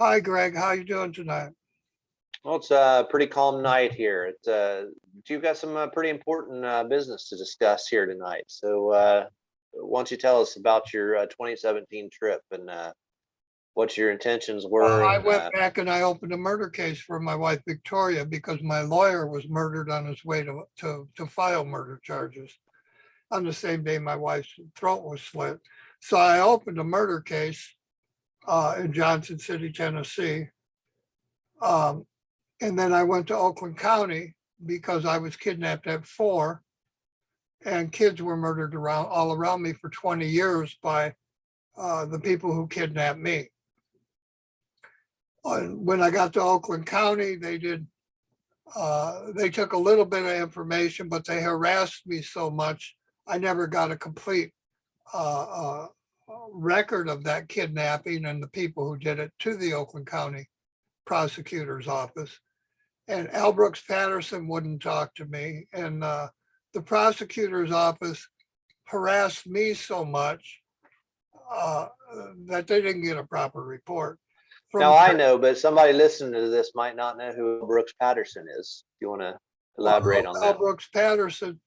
Hi, Greg. How you doing tonight? Well, it's a pretty calm night here. You've got some pretty important business to discuss here tonight. So, why don't you tell us about your 2017 trip and what your intentions were? I And went back and I opened a murder case for my wife Victoria because my lawyer was murdered on his way to file murder charges on the same day my wife's throat was slit. So I opened a murder case in Johnson City, Tennessee. Um, and then I went to Oakland County because I was kidnapped at 4 and kids were murdered around all around me for 20 years by the people who kidnapped me. When I got to Oakland County, they took a little bit of information, but they harassed me so much, I never got a complete record of that kidnapping and the people who did it to the Oakland County prosecutor's office. And Al Brooks Patterson wouldn't talk to me. And the prosecutor's office harassed me so much uh, that they didn't get a proper report. now I know, but somebody listening to this might not know who Brooks Patterson is. Do you want to elaborate on Al that? Brooks Patterson,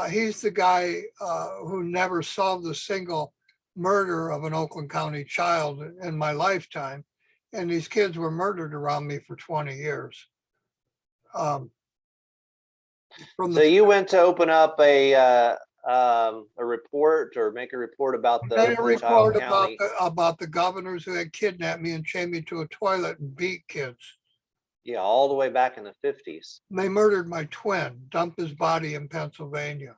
he's the guy who never solved a single murder of an Oakland County child in my lifetime. And these kids were murdered around me for 20 years. So you went to open up a report or make a report about the made a Oakland Child report County. about the governors who had kidnapped me and chained me to a toilet and beat kids. Yeah, all the way back in the 50s. They murdered my twin, dumped his body in Pennsylvania.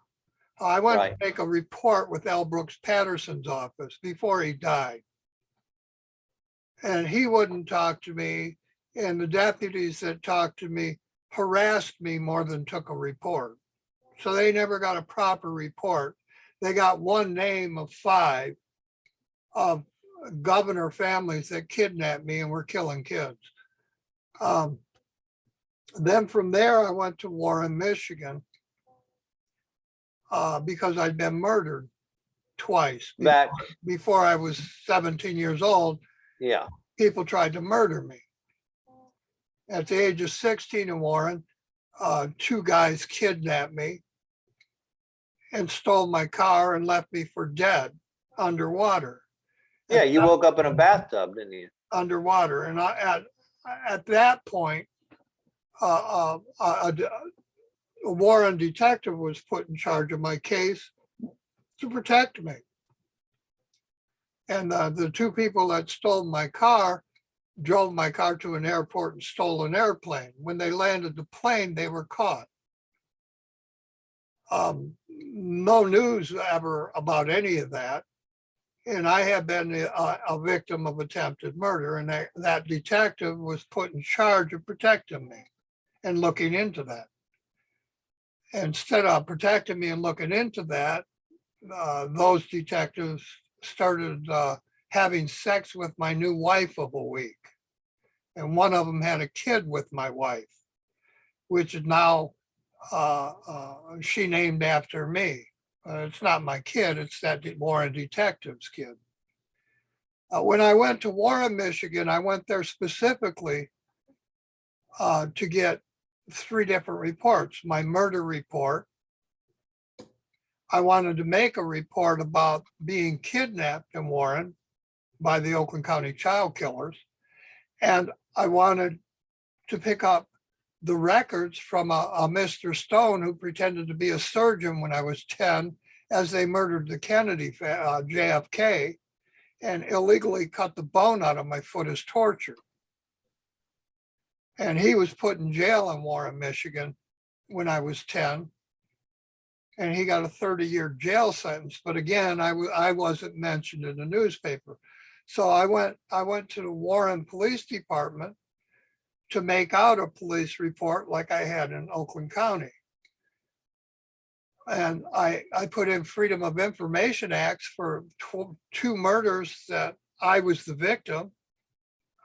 I went Right. to make a report with Al Brooks Patterson's office before he died. And he wouldn't talk to me. And the deputies that talked to me harassed me more than took a report. So they never got a proper report. They got one name of 5 of governor families that kidnapped me and were killing kids. Then from there, I went to Warren, Michigan, because I'd been murdered twice. Before I was 17 years old, Yeah. people tried to murder me. At the age of 16 in Warren, 2 guys kidnapped me and stole my car and left me for dead underwater. Yeah, you woke up in a bathtub, didn't you? Underwater. And at that point, a Warren detective was put in charge of my case to protect me. And the 2 people that stole my car drove my car to an airport and stole an airplane. When they landed the plane, they were caught. No news ever about any of that. And I have been a victim of attempted murder. And that detective was put in charge of protecting me and looking into that. Instead of protecting me and looking into that, those detectives started having sex with my new wife of a week. And one of them had a kid with my wife, which is now she named after me. It's not my kid, it's that Warren detective's kid. When I went to Warren, Michigan, I went there specifically to get 3 different reports. My murder report. I wanted to make a report about being kidnapped in Warren by the Oakland County child killers. And I wanted to pick up the records from a Mr. Stone who pretended to be a surgeon when I was 10 as they murdered the Kennedy, JFK, and illegally cut the bone out of my foot as torture. And he was put in jail in Warren, Michigan when I was 10. And he got a 30-year jail sentence. But again, I wasn't mentioned in the newspaper. So I went to the Warren Police Department to make out a police report like I had in Oakland County. And I put in Freedom of Information Acts for 2 murders that I was the victim.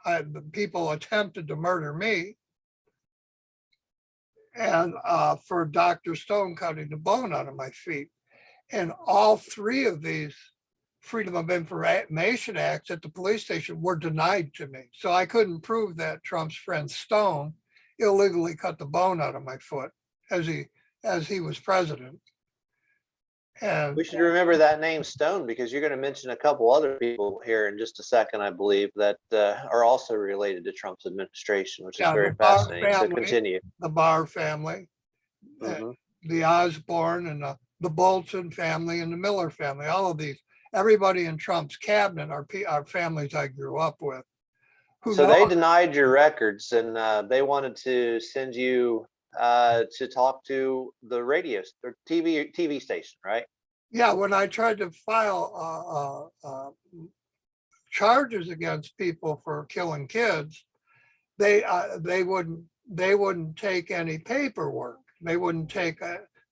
The people attempted to murder me. And for Dr. Stone cutting the bone out of my feet. And all 3 of these Freedom of Information Acts at the police station were denied to me. So I couldn't prove that Trump's friend Stone illegally cut the bone out of my foot as he was president. And We should remember that name Stone, because you're going to mention a couple other people here in just a second, I believe, that are also related to Trump's administration, which is very fascinating. So continue. The Barr family, the Osborne and the Bolton family and the Miller family, all of these, everybody in Trump's cabinet are families I grew up with. So they denied your records, and they wanted to send you to talk to the radio or TV station, right? Yeah, when I tried to file charges against people for killing kids, they wouldn't take any paperwork. They wouldn't take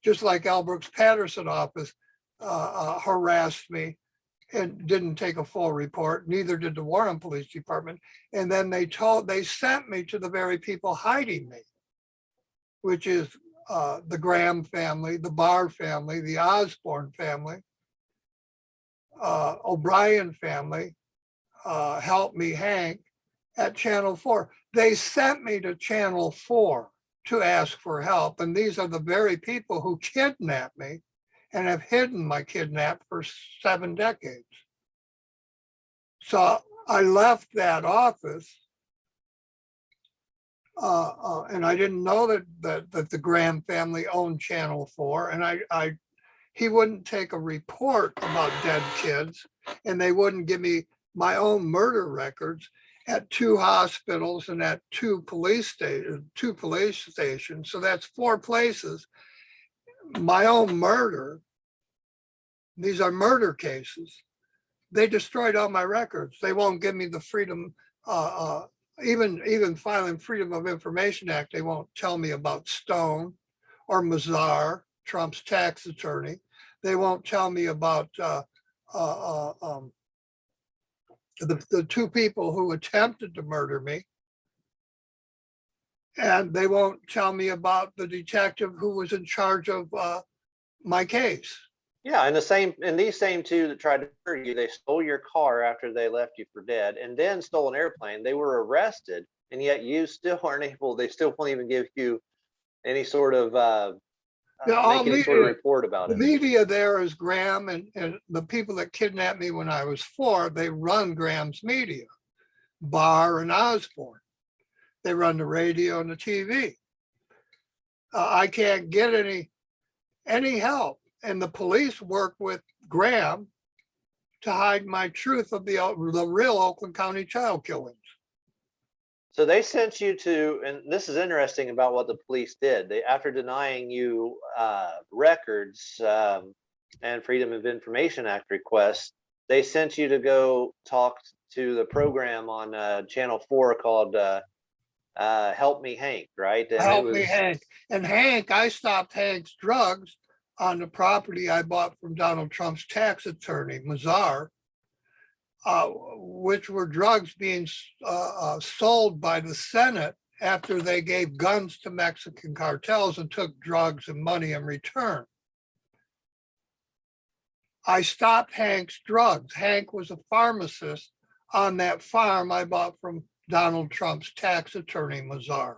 just like L. Brooks Patterson office harassed me and didn't take a full report. Neither did the Warren Police Department. And then they sent me to the very people hiding me, which is the Graham family, the Barr family, the Osborne family, O'Brien family, Help Me Hank at Channel 4. They sent me to Channel 4 to ask for help. And these are the very people who kidnapped me and have hidden my kidnap for 7 decades. So I left that office and I didn't know that the Graham family owned Channel 4, and he wouldn't take a report about dead kids, and they wouldn't give me my own murder records at 2 hospitals and at 2 police stations. So that's 4 places. My own murder. These are murder cases. They destroyed all my records. They won't give me the freedom, even filing Freedom of Information Act. They won't tell me about Stone or Mazar, Trump's tax attorney. They won't tell me about the 2 people who attempted to murder me. And they won't tell me about the detective who was in charge of my case. Yeah, and these same 2 that tried to murder you, they stole your car after they left you for dead, and then stole an airplane. They were arrested, and yet you still aren't able. They still won't even give you any sort of make any sort of report about it. The media there is Graham and the people that kidnapped me when I was 4. They run Graham's media, Barr and Osborne. They run the radio and the TV. I can't get any help. And the police work with Graham to hide my truth of the real Oakland County child killings. So they sent you to, and this is interesting about what the police did. They, after denying you records and Freedom of Information Act requests, they sent you to go talk to the program on Channel 4 called Help Me Hank, right? And Help Me Hank. And Hank, I stopped Hank's drugs on the property I bought from Donald Trump's tax attorney, Mazar, which were drugs being sold by the Senate after they gave guns to Mexican cartels and took drugs and money in return. I stopped Hank's drugs. Hank was a pharmacist on that farm I bought from Donald Trump's tax attorney, Mazar.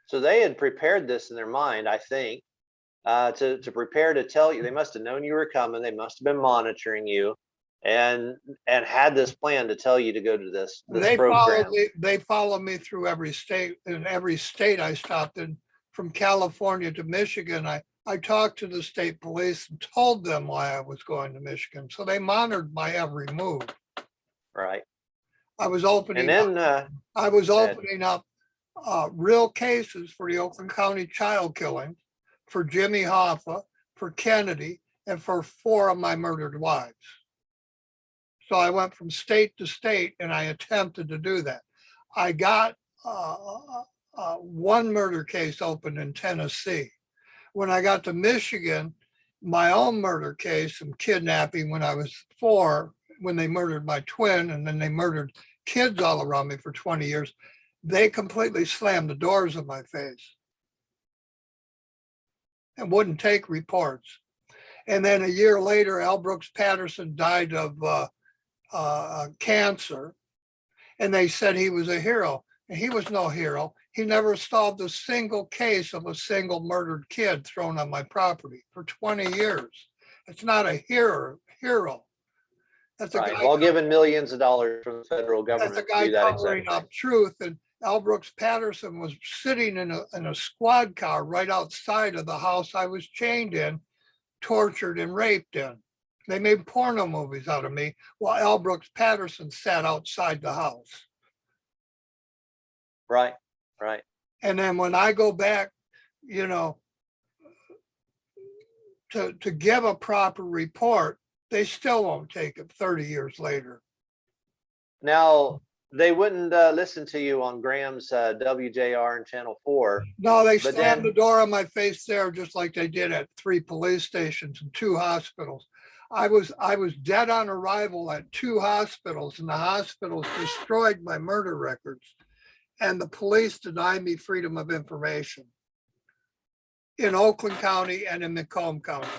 So they had prepared this in their mind, I think, to prepare to tell you. They must have known you were coming. They must have been monitoring you, and had this plan to tell you to go to this program. They followed me through every state. In every state I stopped in, from California to Michigan, I talked to the state police and told them why I was going to Michigan. So they monitored my every move. Right. I was opening up real cases for the Oakland County child killings, for Jimmy Hoffa, for Kennedy, and for 4 of my murdered wives. So I went from state to state and I attempted to do that. I got 1 murder case open in Tennessee. When I got to Michigan, my own murder case and kidnapping when I was 4, when they murdered my twin, and then they murdered kids all around me for 20 years, they completely slammed the doors in my face and wouldn't take reports. And then a year later, L. Brooks Patterson died of cancer. And they said he was a hero. And he was no hero. He never solved a single case of a single murdered kid thrown on my property for 20 years. It's not a hero. That's a Right. guy. While given millions of dollars from the federal That's government a to guy do that exact covering thing. up truth. And L. Brooks Patterson was sitting in a squad car right outside of the house I was chained in, tortured and raped in. They made porno movies out of me while L. Brooks Patterson sat outside the house. Right. Right. And then when I go back, you know, to give a proper report, they still won't take it 30 years later. Now, they wouldn't listen to you on Graham's WJR and Channel 4. No, they But slammed then- the door on my face there, just like they did at 3 police stations and 2 hospitals. I was dead on arrival at 2 hospitals, and the hospitals destroyed my murder records. And the police denied me freedom of information in Oakland County and in Macomb County.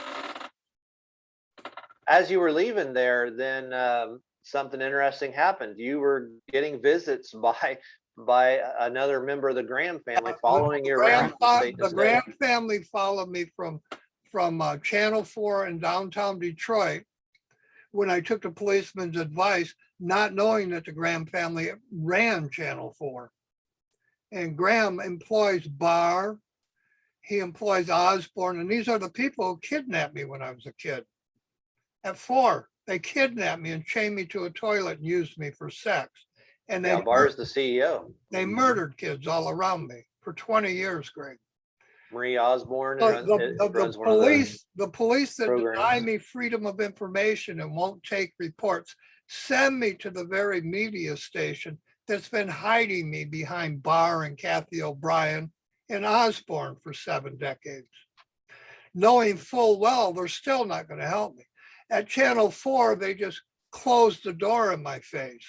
As you were leaving there, then something interesting happened. You were getting visits by another member of the Graham family following you around from state to The state. Graham family followed me from Channel 4 in downtown Detroit when I took the policeman's advice, not knowing that the Graham family ran Channel 4. And Graham employs Barr, he employs Osborne, and these are the people who kidnapped me when I was a kid. At 4, they kidnapped me and chained me to a toilet and used me for sex. And Yeah, Barr's the CEO. they murdered kids all around me for 20 years, Greg. Marie Osborne So runs one of the police that deny programs. me freedom of information and won't take reports send me to the very media station that's been hiding me behind Barr and Kathy O'Brien and Osborne for 7 decades, knowing full well they're still not going to help me. At Channel 4, they just closed the door in my face.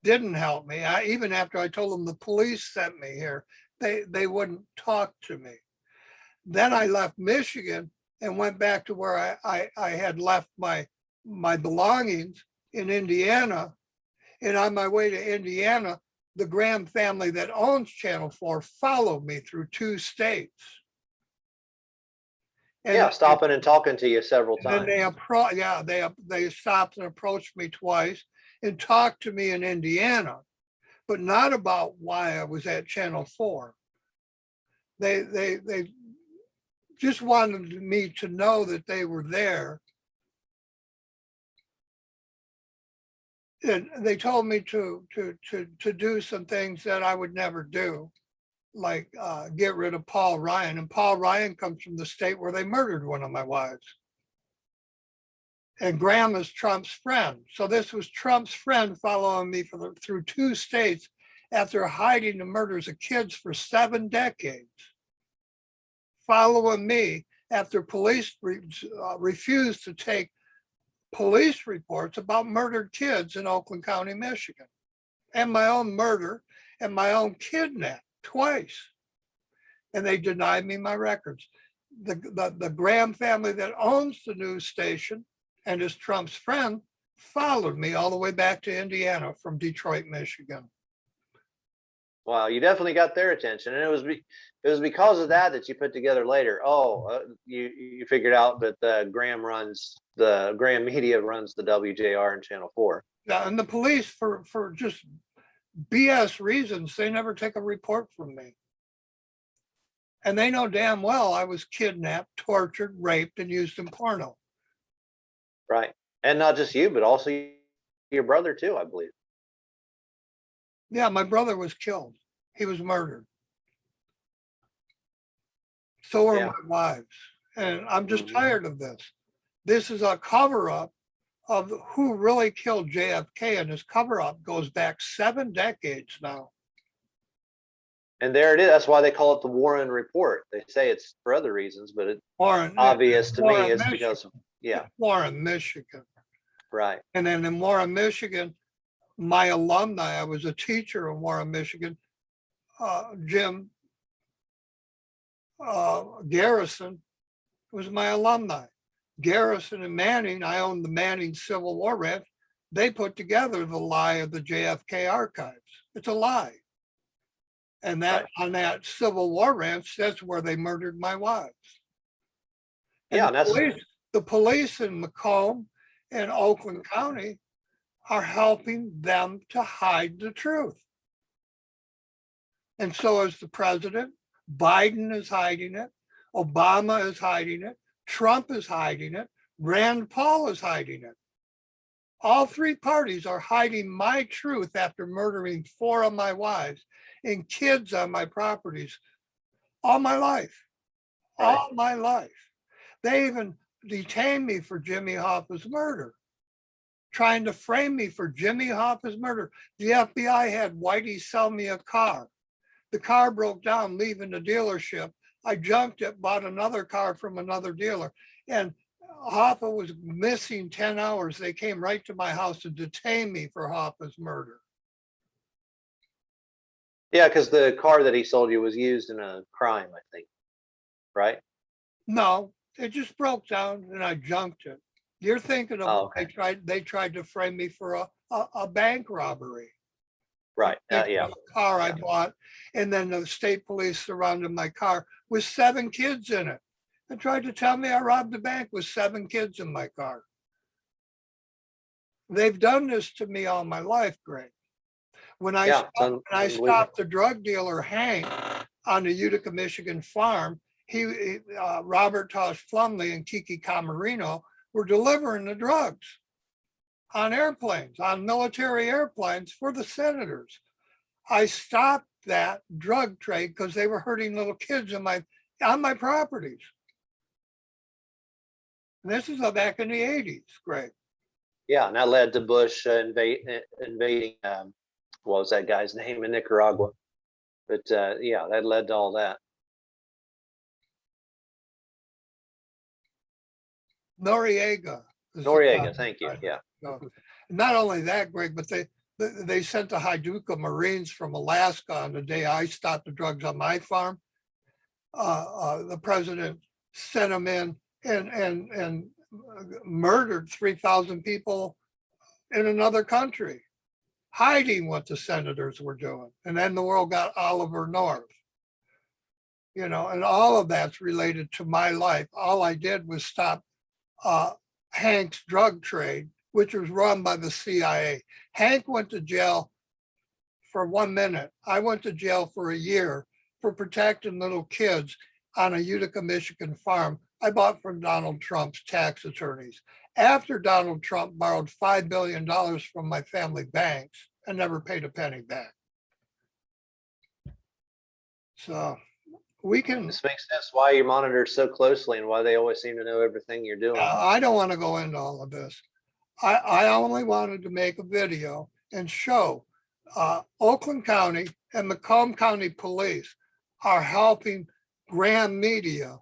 Didn't help me. Even after I told them the police sent me here, they wouldn't talk to me. Then I left Michigan and went back to where I had left my belongings in Indiana. And on my way to Indiana, the Graham family that owns Channel 4 followed me through 2 states. And Yeah, stopping and talking to you several then times. they stopped and approached me twice and talked to me in Indiana, but not about why I was at Channel 4. They just wanted me to know that they were there. And they told me to do some things that I would never do, like get rid of Paul Ryan. And Paul Ryan comes from the state where they murdered one of my wives. And Graham is Trump's friend. So this was Trump's friend following me through 2 states after hiding the murders of kids for 7 decades. Following me after police refused to take police reports about murdered kids in Oakland County, Michigan, and my own murder and my own kidnap twice. And they denied me my records. The Graham family that owns the news station and is Trump's friend followed me all the way back to Indiana from Detroit, Michigan. Wow, you definitely got their attention, and it was because of that you put together later. You figured out that Graham Media runs the WJR and Channel 4. Yeah, and the police for just BS reasons, they never take a report from me. And they know damn well I was kidnapped, tortured, raped, and used in porno. Right, and not just you, but also your brother too, I believe. Yeah, my brother was killed. He was murdered. So are my wives. And I'm just tired of this. This is a cover-up of who really killed JFK, and this cover-up goes back 7 decades now. And there it is. That's why they call it the Warren Report. They say it's for other reasons, but it's obvious to me it's because, Warren, Michigan. Right. And then in Warren, Michigan, my alumni, I was a teacher in Warren, Michigan, Jim Garrison, It was my alumni. Garrison and Manning, I owned the Manning Civil War Ranch. They put together the lie of the JFK archives. It's a lie. And that Right. on that Civil War ranch, that's where they murdered my wives. And Yeah, and that's the police in Macomb and Oakland County are helping them to hide the truth. And so is the president. Biden is hiding it. Obama is hiding it. Trump is hiding it. Rand Paul is hiding it. All three parties are hiding my truth after murdering 4 of my wives and kids on my properties all my life. right. All my life. They even detained me for Jimmy Hoffa's murder, trying to frame me for Jimmy Hoffa's murder. The FBI had Whitey sell me a car. The car broke down leaving the dealership. I junked it, bought another car from another dealer. And Hoffa was missing 10 hours. They came right to my house to detain me for Hoffa's murder. Yeah, because the car that he sold you was used in a crime, I think. Right? No, it just broke down and I junked it. You're thinking of Oh, okay. they tried to frame me for a bank robbery. Right. Yeah. A car I Yeah. bought, and then the state police surrounded my car with 7 kids in it and tried to tell me I robbed the bank with 7 kids in my car. They've done this to me all my life, Greg. When I Unbelievable. stopped the drug dealer Hank on the Utica, Michigan farm, Robert Tosh Plumley and Kiki Camarino were delivering the drugs on airplanes, on military airplanes for the senators. I stopped that drug trade because they were hurting little kids on my properties. And this is back in the 80s, Greg. Yeah, and that led to Bush invading. What was that guy's name in Nicaragua? But yeah, that led to all that. Noriega. Noriega, thank you. Yeah. So, not only that, Greg, but they sent the Haiduka Marines from Alaska on the day I stopped the drugs on my farm. The president sent them in and murdered 3,000 people in another country, hiding what the senators were doing. And then the world got Oliver North. And all of that's related to my life. All I did was stop Hank's drug trade, which was run by the CIA. Hank went to jail for 1 minute. I went to jail for a year for protecting little kids on a Utica, Michigan farm I bought from Donald Trump's tax attorneys. After Donald Trump borrowed $5 billion from my family banks and never paid a penny back. So we can. This makes sense why you monitor so closely and why they always seem to know everything you're doing. I don't want to go into all of this. I only wanted to make a video and show Oakland County and Macomb County Police are helping Graham Media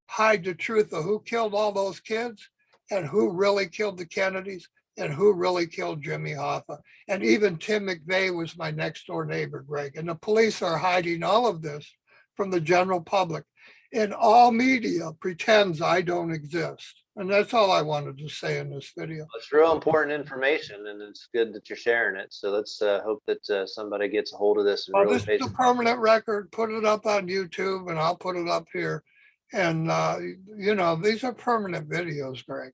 hide the truth of who killed all those kids and who really killed the Kennedys and who really killed Jimmy Hoffa. And even Tim McVeigh was my next door neighbor, Greg. And the police are hiding all of this from the general public. And all media pretends I don't exist. And that's all I wanted to say in this video. It's real important information, and it's good that you're sharing it. So let's hope that somebody gets a hold of this and really This is a permanent record. Put it up on YouTube, and I'll put it up here. And these are permanent videos, Greg.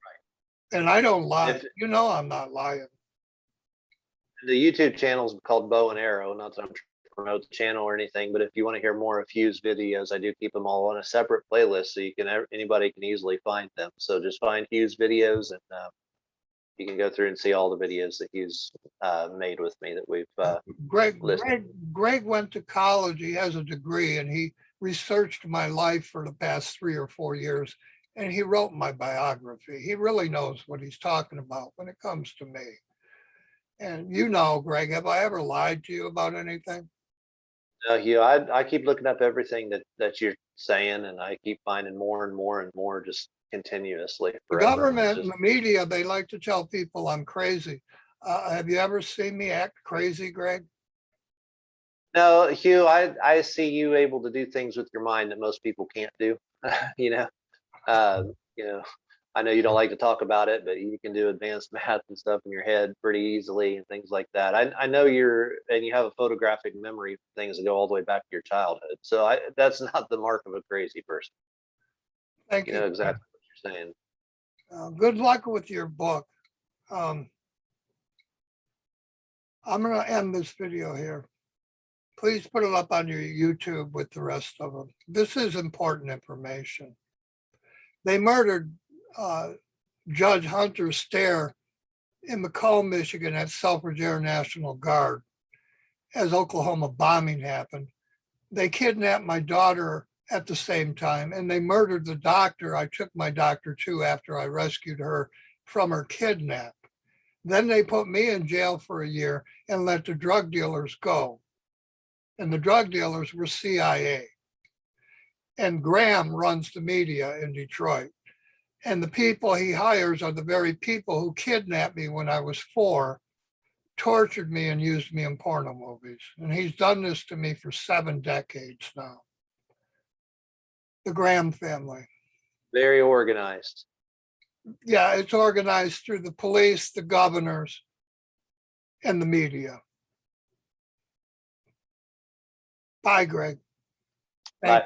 Right. And I don't lie. I'm not lying. The YouTube channel is called Bow and Arrow. Not that I'm trying to promote the channel or anything, but if you want to hear more of Hugh's videos, I do keep them all on a separate playlist, so anybody can easily find them. So just find Hugh's videos, and you can go through and see all the videos that Hugh's made with me that we've Greg went to college. He has a degree, and he researched my life for the past 3 or 4 years, and he wrote my biography. He really knows what he's talking about when it comes to me. And Greg, have I ever lied to you about anything? No, Hugh, I keep looking up everything that you're saying, and I keep finding more and more and more just continuously. The government and the media, they like to tell people I'm crazy. Have you ever seen me act crazy, Greg? No, Hugh, I see you able to do things with your mind that most people can't do. you know, uh, you know, I know you don't like to talk about it, but you can do advanced math and stuff in your head pretty easily and things like that. I know and you have a photographic memory for things that go all the way back to your childhood. So that's not the mark of a crazy person. Thank You you. know exactly what you're saying. Good luck with your book. I'm going to end this video here. Please put it up on your YouTube with the rest of them. This is important information. They murdered Judge Hunter Stair in McComb, Michigan at Selfridge Air National Guard as Oklahoma bombing happened. They kidnapped my daughter at the same time, and they murdered the doctor I took my doctor to after I rescued her from her kidnap. Then they put me in jail for a year and let the drug dealers go. And the drug dealers were CIA. And Graham runs the media in Detroit. And the people he hires are the very people who kidnapped me when I was 4, tortured me, and used me in porno movies. And he's done this to me for 7 decades now. The Graham family. Very organized. Yeah, it's organized through the police, the governors, and the media. Bye, Greg. Bye.